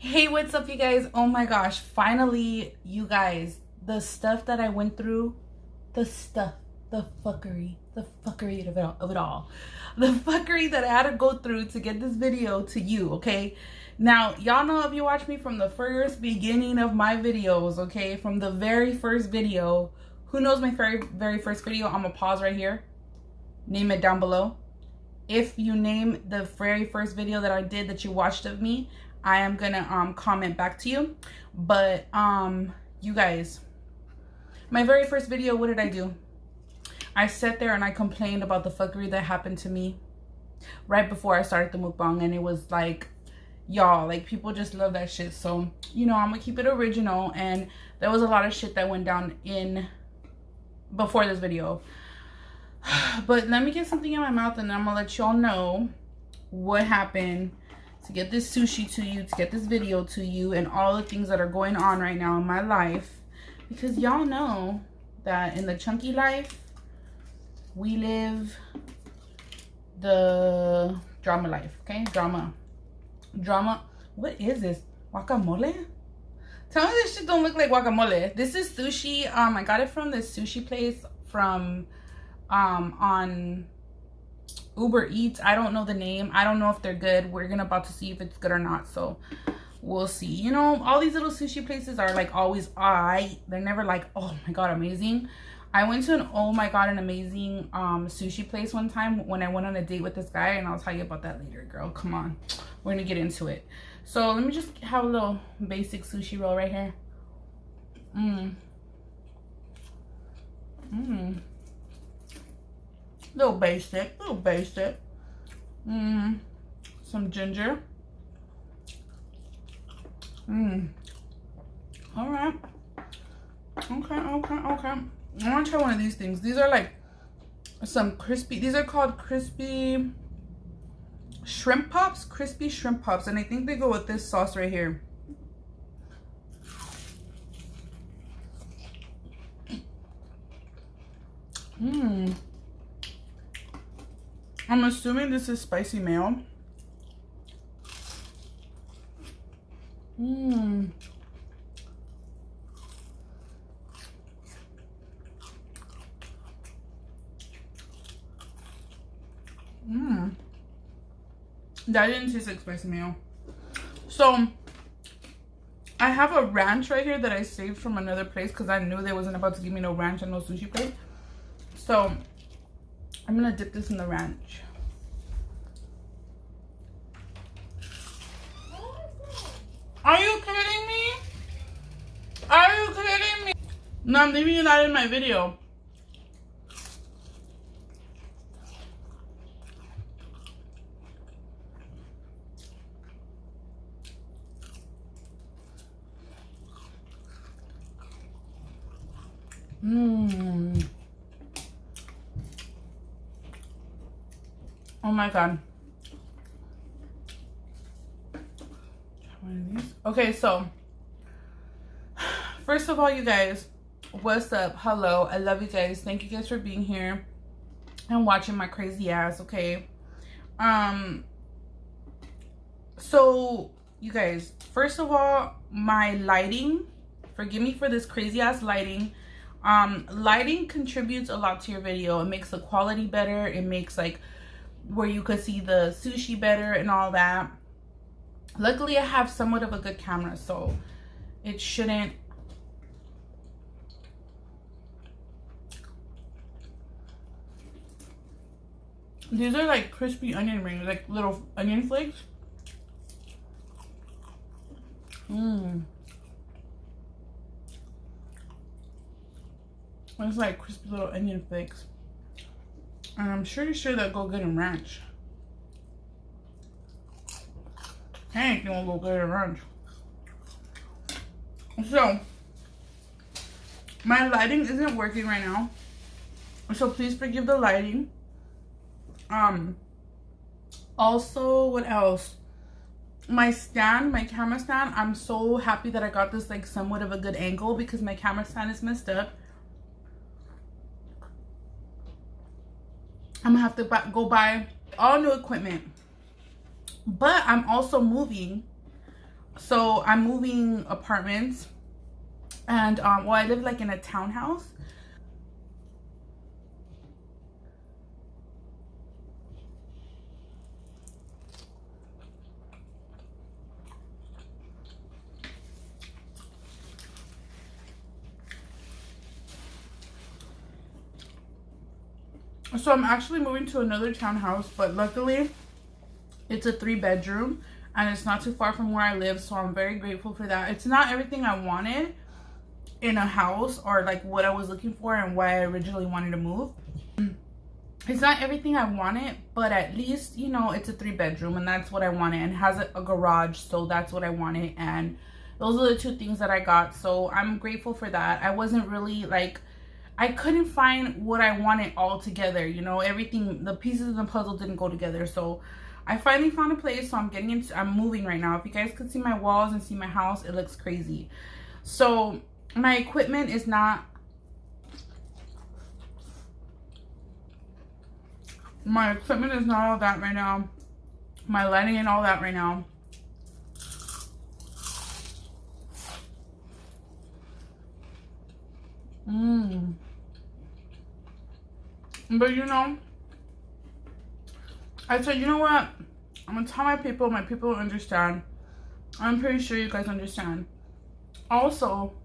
Hey, what's up, you guys? Oh my gosh, finally, you guys, the stuff that I went through, the stuff, the fuckery of it all, the fuckery that I had to go through to get this video to you, okay? Now, y'all know if you watch me from the first beginning of my videos, okay, from the very first video, who knows my very first video? I'm gonna pause right here, name it down below. If you name the very first video that I did that you watched of me, I am gonna comment back to you. But you guys, my very first video, what did I do? I sat there and I complained about the fuckery that happened to me right before I started the mukbang, and it was like, y'all, like, people just love that shit. So, you know, I'm gonna keep it original, and there was a lot of shit that went down in before this video. But let me get something in my mouth and I'm gonna let y'all know what happened to get this sushi to you, to get this video to you, and all the things that are going on right now in my life. Because y'all know that in the chunky life, we live the drama life, okay? Drama. What is this? Guacamole? Tell me this shit don't look like guacamole. This is sushi. I got it from this sushi place from on Uber Eats. I don't know the name. I don't know if they're good. We're about to see if it's good or not, so we'll see. You know, all these little sushi places are like always they're never like, oh my god, amazing. I went to an oh my god, an amazing sushi place one time when I went on a date with this guy, and I'll tell you about that later, girl. Come on, we're gonna get into it. So let me just have a little basic sushi roll right here. Little basic. Some ginger. All right. Okay. I want to try one of these things. These are like some crispy. These are called crispy shrimp pops. Crispy shrimp pops, and I think they go with this sauce right here. I'm assuming this is spicy mayo. That didn't taste like spicy mayo. So I have a ranch right here that I saved from another place because I knew they wasn't about to give me no ranch and no sushi place. So I'm gonna dip this in the ranch. Are you kidding me? Are you kidding me? No, I'm leaving you that in my video. Oh my god. One of these. Okay, so first of all, you guys, what's up? Hello, I love you guys. Thank you guys for being here and watching my crazy ass. Okay, so you guys, first of all, my lighting, forgive me for this crazy ass lighting. Lighting contributes a lot to your video. It makes the quality better. It makes like where you could see the sushi better and all that. Luckily, I have somewhat of a good camera, so it shouldn't. These are like crispy onion rings, like little onion flakes. It's like crispy little onion flakes. And I'm pretty sure they'll go good in ranch. Anything will go good in ranch. So, my lighting isn't working right now, so please forgive the lighting. Also, what else? My stand, my camera stand, I'm so happy that I got this like somewhat of a good angle because my camera stand is messed up. I'm gonna have to go buy all new equipment. But I'm also moving So I'm moving apartments, and well, I live like in a townhouse. So I'm actually moving to another townhouse, but luckily it's a 3-bedroom and it's not too far from where I live, so I'm very grateful for that. It's not everything I wanted in a house, or like what I was looking for and why I originally wanted to move. It's not everything I wanted, but at least, you know, it's a 3-bedroom and that's what I wanted, and has a garage, so that's what I wanted, and those are the 2 things that I got. So I'm grateful for that. I wasn't really like, I couldn't find what I wanted all together, you know, everything, the pieces of the puzzle didn't go together. So I finally found a place, so I'm moving right now. If you guys could see my walls and see my house, it looks crazy. So my equipment is not, all that right now. My lighting and all that right now. But you know, I said, you know what? I'm gonna tell my people will understand. I'm pretty sure you guys understand. Also,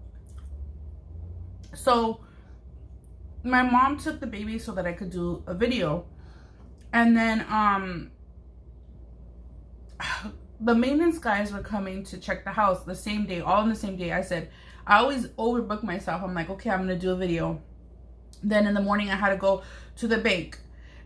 so my mom took the baby so that I could do a video. And then the maintenance guys were coming to check the house the same day, all in the same day. I said, I always overbook myself. I'm like, okay, I'm gonna do a video. Then in the morning I had to go to the bank.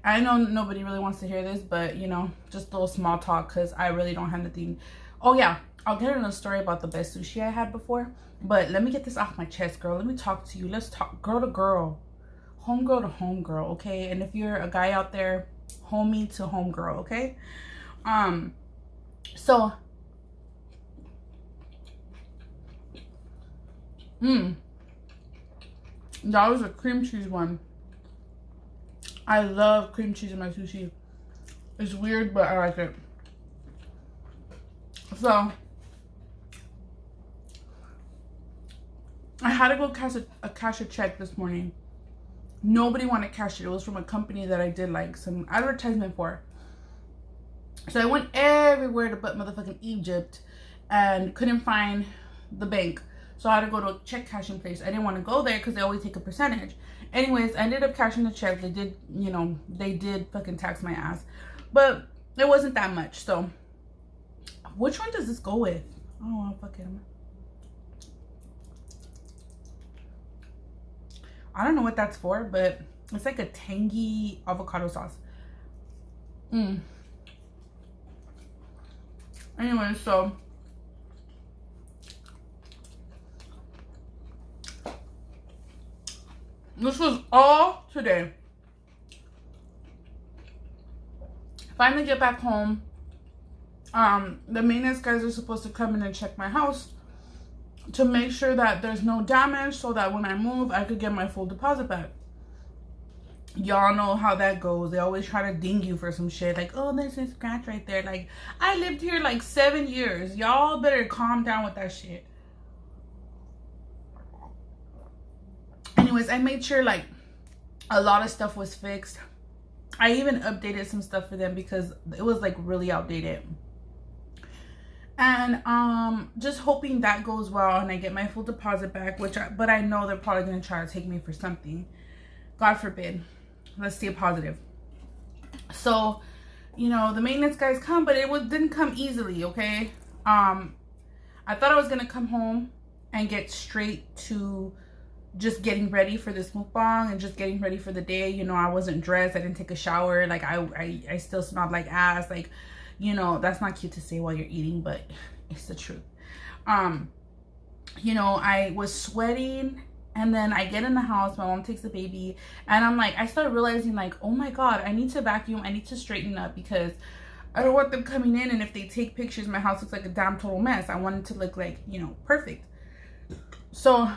I know nobody really wants to hear this, but you know, just a little small talk, because I really don't have anything. Oh yeah, I'll get into a story about the best sushi I had before, but let me get this off my chest, girl. Let me talk to you. Let's talk girl to girl, homegirl to homegirl, okay? And if you're a guy out there, homie to homegirl, okay? So that was a cream cheese one. I love cream cheese in my sushi. It's weird, but I like it. So I had to go cash a check this morning. Nobody wanted to cash it. It was from a company that I did like some advertisement for. So I went everywhere to but motherfucking Egypt and couldn't find the bank. So I had to go to a check cashing place. I didn't want to go there because they always take a percentage. Anyways, I ended up cashing the check. They did, you know, they did fucking tax my ass. But it wasn't that much. So which one does this go with? Oh, fucking. I don't know what that's for, but it's like a tangy avocado sauce. Anyway, so this was all today. Finally get back home. The maintenance guys are supposed to come in and check my house to make sure that there's no damage, so that when I move, I could get my full deposit back. Y'all know how that goes. They always try to ding you for some shit. Like, oh, there's a scratch right there. Like, I lived here like 7 years. Y'all better calm down with that shit. Anyways, I made sure like a lot of stuff was fixed. I even updated some stuff for them because it was like really outdated. And just hoping that goes well and I get my full deposit back, but I know they're probably gonna try to take me for something. God forbid. Let's stay positive. So, you know, the maintenance guys come, but it didn't come easily, okay? I thought I was gonna come home and get straight to just getting ready for this mukbang and just getting ready for the day. You know, I wasn't dressed. I didn't take a shower. Like, I still smelled like ass. Like, you know, that's not cute to say while you're eating, but it's the truth. You know, I was sweating. And then I get in the house, my mom takes the baby, and I'm like, I started realizing like, oh my God, I need to vacuum, I need to straighten up, because I don't want them coming in and if they take pictures, my house looks like a damn total mess. I want it to look like, you know, perfect. So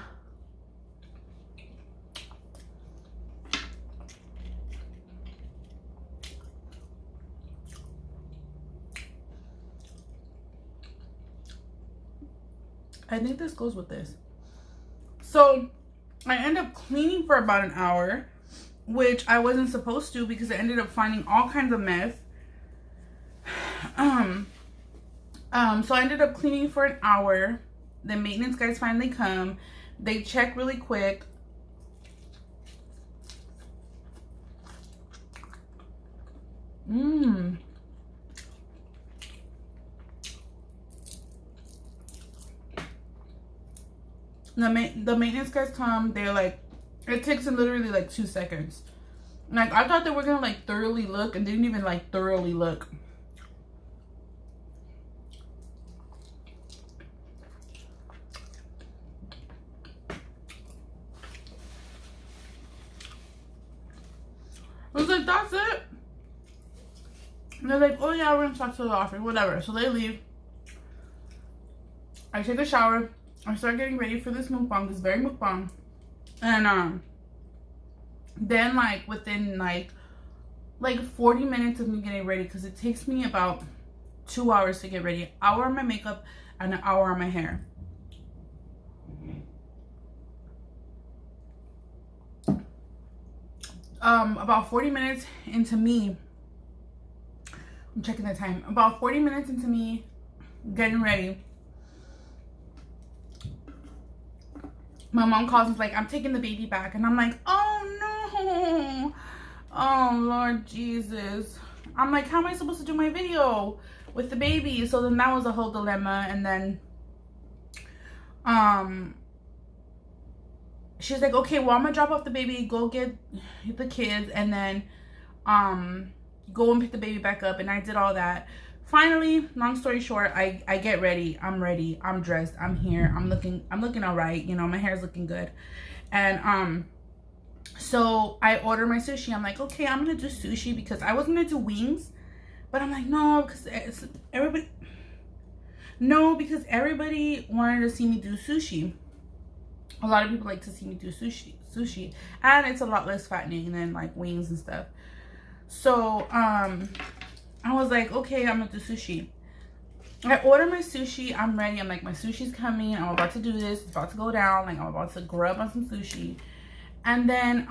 I think this goes with this. So I end up cleaning for about an hour, which I wasn't supposed to because I ended up finding all kinds of mess. So I ended up cleaning for an hour. The maintenance guys finally come. They check really quick. The maintenance guys come. They're like, it takes them literally like 2 seconds. Like, I thought they were gonna like thoroughly look, and they didn't even like thoroughly look. I was like, that's it? And they're like, oh yeah, we're gonna talk to the office, whatever. So they leave. I take a shower. I start getting ready for this mukbang, this very mukbang. And then like within like 40 minutes of me getting ready, because it takes me about 2 hours to get ready. An hour on my makeup and an hour on my hair. About 40 minutes into me, I'm checking the time. About 40 minutes into me getting ready, my mom calls and is like, I'm taking the baby back. And I'm like, oh no. Oh Lord Jesus. I'm like, how am I supposed to do my video with the baby? So then that was a whole dilemma. And then she's like, okay, well, I'm gonna drop off the baby, go get the kids, and then go and pick the baby back up. And I did all that. Finally, long story short, I get ready. I'm ready. I'm dressed. I'm here. I'm looking all right. You know, my hair's looking good. And so I order my sushi. I'm like, okay, I'm gonna do sushi because I was gonna do wings, but I'm like, no, because everybody wanted to see me do sushi. A lot of people like to see me do sushi, and it's a lot less fattening than like wings and stuff. So I was like, okay, I'm gonna do sushi. I order my sushi. I'm ready. I'm like, my sushi's coming. I'm about to do this. It's about to go down. Like, I'm about to grub on some sushi. And then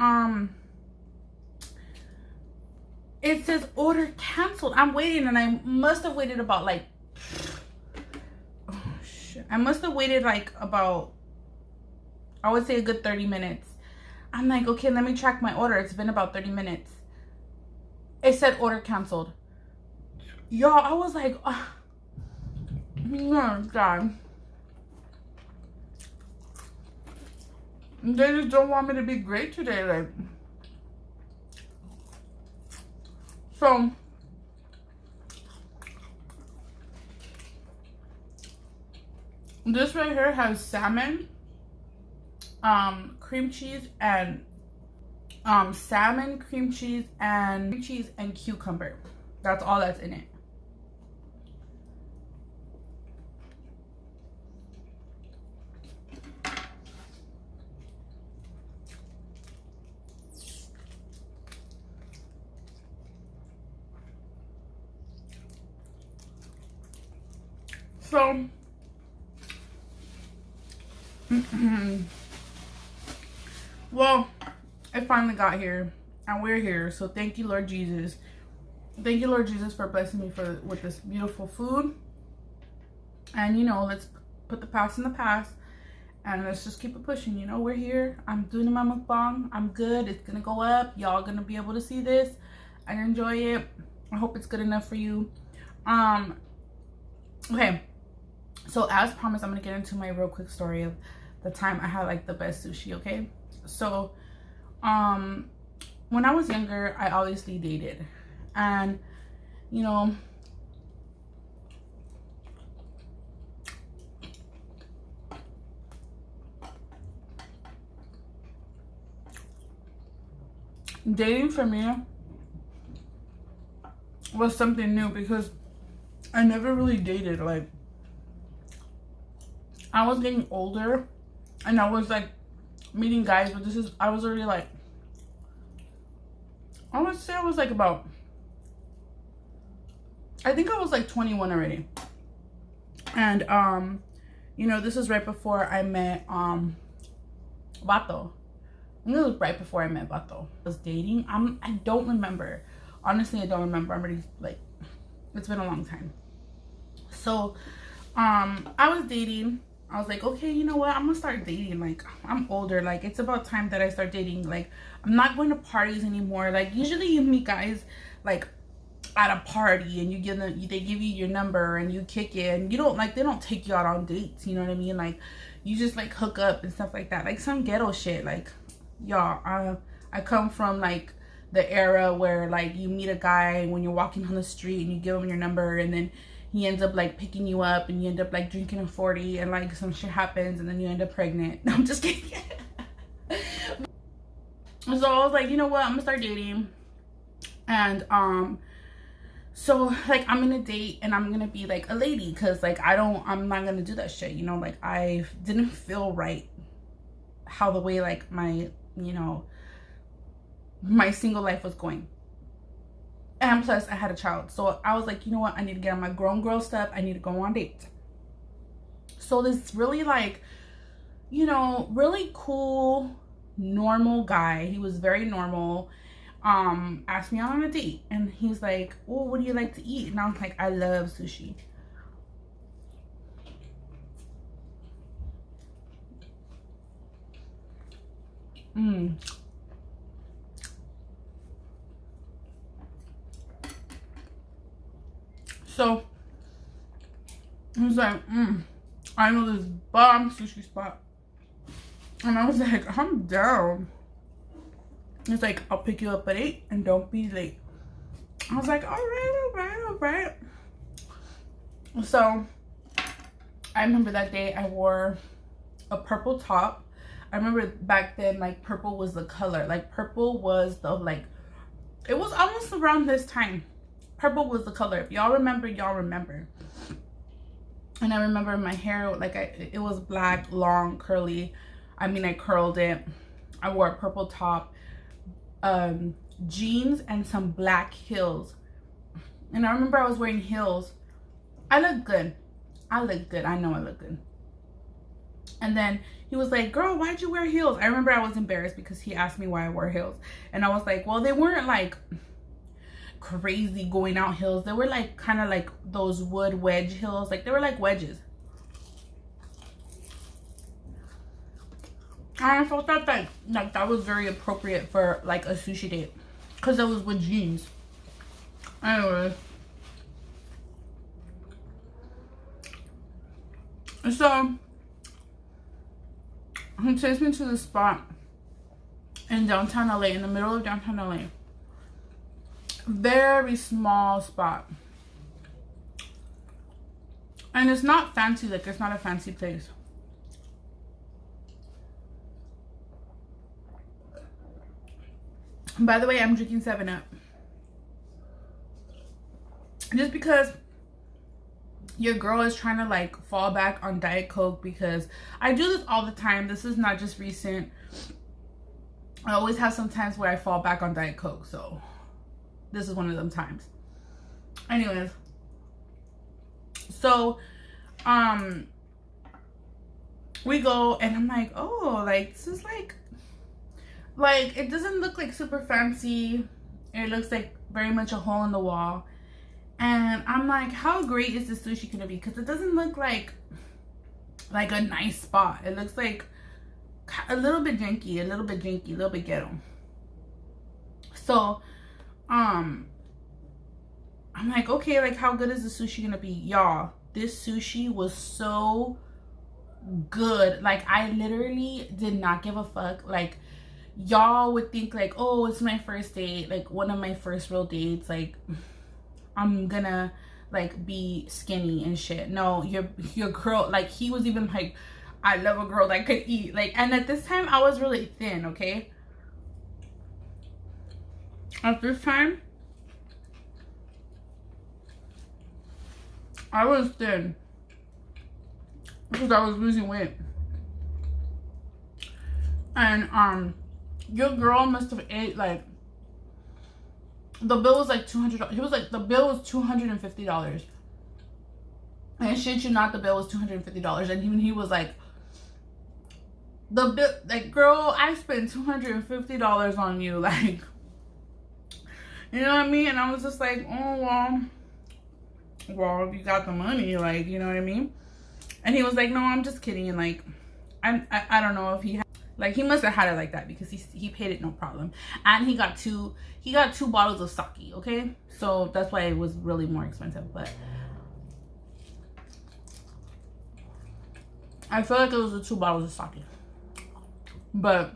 it says order canceled. I'm waiting, and I must have waited about like, oh shit, I must have waited like about, I would say a good 30 minutes. I'm like, okay, let me track my order. It's been about 30 minutes. It said order canceled. Y'all, I was like, oh God. They just don't want me to be great today. Like, so this right here has salmon, cream cheese, and salmon, cream cheese, and cucumber. That's all that's in it. So well, it finally got here, and we're here. So thank you, Lord Jesus. Thank you, Lord Jesus, for blessing me with this beautiful food. And, you know, let's put the past in the past, and let's just keep it pushing. You know, we're here. I'm doing my mukbang. I'm good. It's gonna go up. Y'all gonna be able to see this and enjoy it. I hope it's good enough for you. Okay, so as promised, I'm gonna get into my real quick story of the time I had like the best sushi. Okay, so when I was younger, I obviously dated, and you know, dating for me was something new because I never really dated. Like, I was getting older and I was like meeting guys, but I was already like, I would say I was like about, I think I was like 21 already. And You know, this was right before I met Vato. I think it was right before I met Vato. I was dating. I don't remember. Honestly, I don't remember. I'm already like, it's been a long time. So I was dating. I was like, okay, you know what? I'm gonna start dating. Like, I'm older. Like, it's about time that I start dating. Like, I'm not going to parties anymore. Like, usually you meet guys like at a party and you give them, they give you your number and you kick it, and you don't like, they don't take you out on dates. You know what I mean? Like, you just like hook up and stuff like that. Like some ghetto shit. Like, y'all, I come from like the era where like you meet a guy when you're walking on the street and you give him your number, and then he ends up like picking you up and you end up like drinking a 40 and like some shit happens and then you end up pregnant. I'm just kidding. So I was like, you know what, I'm gonna start dating. And so like I'm gonna date and I'm gonna be like a lady, because like I'm not gonna do that shit, you know. Like, I didn't feel right how the way like my, you know, my single life was going. And plus I had a child. So I was like, you know what, I need to get on my grown girl stuff. I need to go on dates. So this really like, you know, really cool, normal guy, he was very normal, asked me out on a date. And he's like, oh, what do you like to eat? And I was like, I love sushi. So he was like, I know this bomb sushi spot. And I was like, I'm down. He's like, I'll pick you up at 8 and don't be late. I was like, all right. So I remember that day I wore a purple top. I remember back then, like, purple was the color. Like, purple was the, like, it was almost around this time. Purple was the color. If y'all remember, y'all remember. And I remember my hair, like, it was black, long, curly. I mean, I curled it. I wore a purple top, jeans, and some black heels. And I remember I was wearing heels. I looked good. I know I look good. And then he was like, girl, why'd you wear heels? I remember I was embarrassed because he asked me why I wore heels. And I was like, well, they weren't like crazy going out heels. They were like kind of like those wood wedge heels. Like, they were like wedges. And I felt that like that was very appropriate for like a sushi date, because it was with jeans. Anyway, so he takes me to the spot in downtown LA, in the middle of downtown LA. Very small spot. And it's not fancy, like, it's not a fancy place. By the way, I'm drinking 7-Up. Just because your girl is trying to like fall back on Diet Coke, because I do this all the time. This is not just recent. I always have some times where I fall back on Diet Coke. So this is one of them times. Anyways. So, we go and I'm like, oh, like, this is like, it doesn't look like super fancy. It looks like very much a hole in the wall. And I'm like, how great is this sushi gonna be? Because it doesn't look like a nice spot. It looks like a little bit janky, a little bit ghetto. So, I'm like, okay, like, how good is the sushi gonna be? Y'all, this sushi was so good. Like, I literally did not give a fuck. Like, y'all would think like, oh, it's my first date, like one of my first real dates, like I'm gonna like be skinny and shit. No, your girl, like, he was even like, I love a girl that could eat. Like, and at this time I was really thin, okay? At this time I was thin because I was losing weight. And your girl must have ate like, the bill was like $200. He was like, the bill was $250. And shit you not, the bill was $250. And even he was like, the bill, like, girl, I spent $250 on you. Like, you know what I mean? And I was just like, oh, well, if you got the money, like, you know what I mean? And he was like, no, I'm just kidding. And like, I don't know if he had, like, he must have had it like that because he paid it no problem. And he got two bottles of sake, okay? So that's why it was really more expensive. But I feel like it was the 2 bottles of sake. But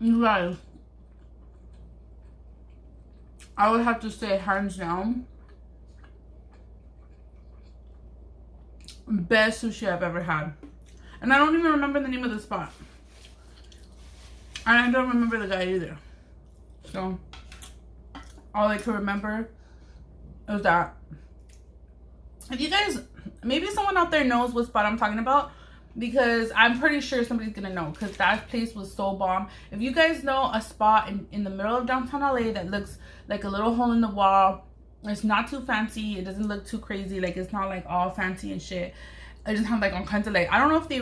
you guys, I would have to say hands down, best sushi I've ever had. And I don't even remember the name of the spot. And I don't remember the guy either. So all I can remember is that. If you guys, maybe someone out there knows what spot I'm talking about, because I'm pretty sure somebody's gonna know, because that place was so bomb. If you guys know a spot in the middle of downtown LA that looks like a little hole in the wall, it's not too fancy, it doesn't look too crazy, like it's not like all fancy and shit. I just have like all kinds of, like, I don't know if they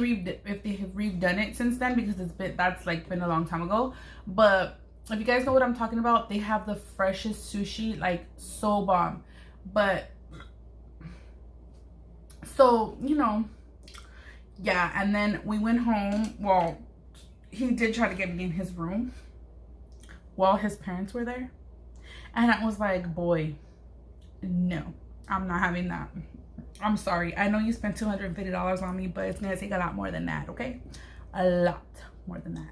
have redone it since then, because that's like been a long time ago. But if you guys know what I'm talking about, they have the freshest sushi, like so bomb. But so, you know, yeah. And then we went home. Well, he did try to get me in his room while his parents were there, and I was like, boy, no, I'm not having that. I'm sorry. I know you spent $250 on me, but it's gonna take a lot more than that, okay? A lot more than that.